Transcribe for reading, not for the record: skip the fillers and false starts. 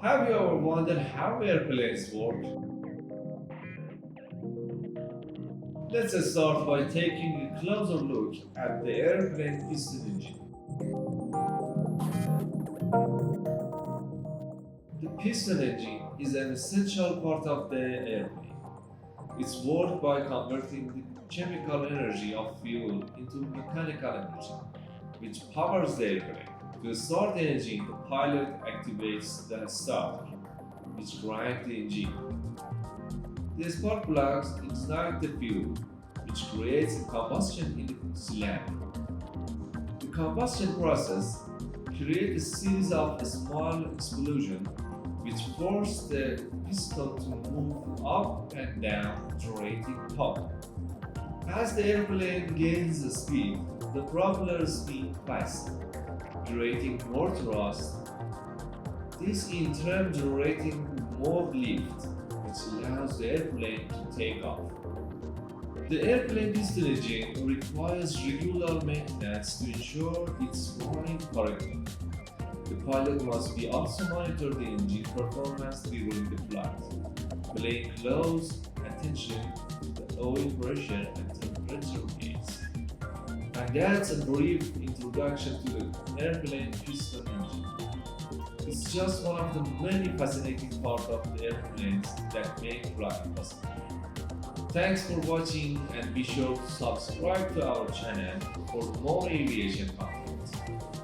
Have you ever wondered how airplanes work? Let's start by taking a closer look at the airplane piston engine. The piston engine is an essential part of the airplane. It's worked by converting the chemical energy of fuel into mechanical energy, which powers the airplane. To start the engine, the pilot activates the starter, which grinds the engine. The spark plugs ignite the fuel, which creates a combustion in the cylinder. The combustion process creates a series of small explosions which force the piston to move up and down, generating power. As the airplane gains speed, the propeller spins faster, creating more thrust. This in turn generating more lift, which allows the airplane to take off. The airplane piston engine requires regular maintenance to ensure it's running correctly. The pilot must be also monitor the engine performance during the flight, paying close attention to the oil pressure and temperature gauges. And that's a brief introduction to the airplane piston engine. It's just one of the many fascinating parts of the airplanes that make flying possible. Thanks for watching and be sure to subscribe to our channel for more aviation content.